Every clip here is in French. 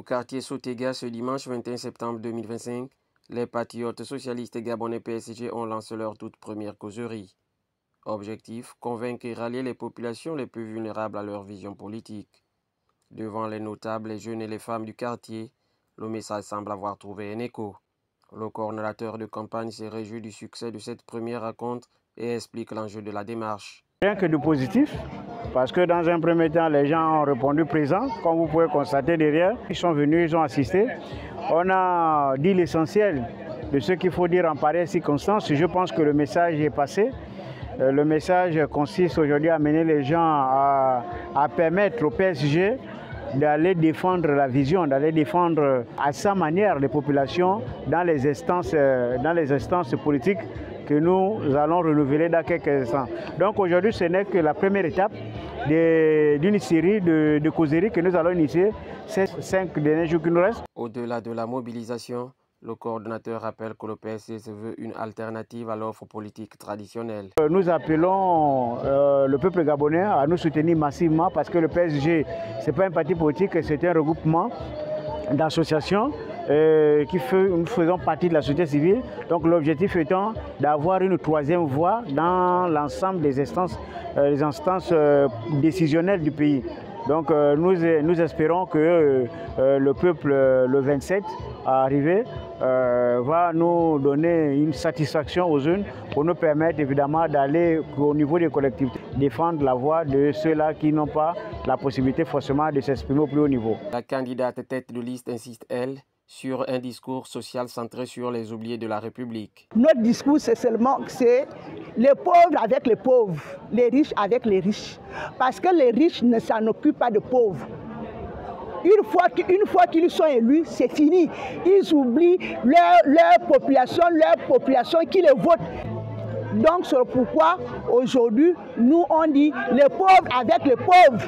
quartier Sotega ce dimanche 21 septembre 2025, les patriotes socialistes gabonais PSG ont lancé leur toute première causerie. Objectif, convaincre et rallier les populations les plus vulnérables à leur vision politique. Devant les notables, les jeunes et les femmes du quartier, le message semble avoir trouvé un écho. Le coordonnateur de campagne s'est réjoui du succès de cette première rencontre et explique l'enjeu de la démarche. Rien que de positif, parce que dans un premier temps, les gens ont répondu présent, comme vous pouvez constater derrière. Ils sont venus, ils ont assisté. On a dit l'essentiel de ce qu'il faut dire en pareille circonstance. Je pense que le message est passé. Le message consiste aujourd'hui à amener les gens à permettre au PSG d'aller défendre la vision, d'aller défendre à sa manière les populations dans les instances politiques que nous allons renouveler dans quelques instants. Donc aujourd'hui, ce n'est que la première étape d'une série de causeries que nous allons initier ces 5 derniers jours qui nous restent. Au-delà de la mobilisation, le coordonnateur rappelle que le PSG se veut une alternative à l'offre politique traditionnelle. Nous appelons le peuple gabonais à nous soutenir massivement parce que le PSG, ce n'est pas un parti politique, c'est un regroupement d'associations nous faisons partie de la société civile. Donc l'objectif étant d'avoir une troisième voie dans l'ensemble des instances décisionnelles du pays. Donc nous espérons que le peuple, le 27 arrivé, va nous donner une satisfaction aux unes pour nous permettre évidemment d'aller au niveau des collectivités, défendre la voix de ceux-là qui n'ont pas la possibilité forcément de s'exprimer au plus haut niveau. La candidate tête de liste insiste, elle, sur un discours social centré sur les oubliés de la République. Notre discours, c'est les pauvres avec les pauvres, les riches avec les riches. Parce que les riches ne s'en occupent pas de pauvres. Une fois qu'ils sont élus, c'est fini. Ils oublient leur population qui les vote. Donc c'est pourquoi aujourd'hui, nous on dit les pauvres avec les pauvres.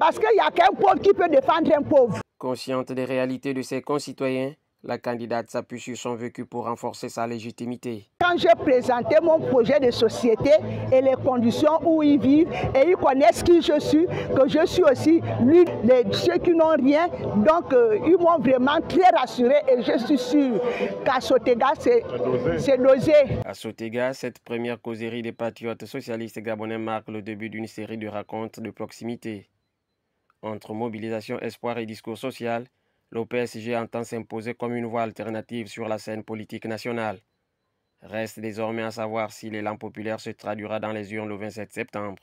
Parce qu'il n'y a qu'un pauvre qui peut défendre un pauvre. Consciente des réalités de ses concitoyens, la candidate s'appuie sur son vécu pour renforcer sa légitimité. Quand j'ai présenté mon projet de société et les conditions où ils vivent, et ils connaissent qui je suis, que je suis aussi l'une de ceux qui n'ont rien, donc ils m'ont vraiment très rassuré et je suis sûr qu'à Sotega, c'est dosé. À Sotega, cette première causerie des patriotes socialistes gabonais marque le début d'une série de rencontres de proximité. Entre mobilisation, espoir et discours social, le PSG entend s'imposer comme une voie alternative sur la scène politique nationale. Reste désormais à savoir si l'élan populaire se traduira dans les urnes le 27 septembre.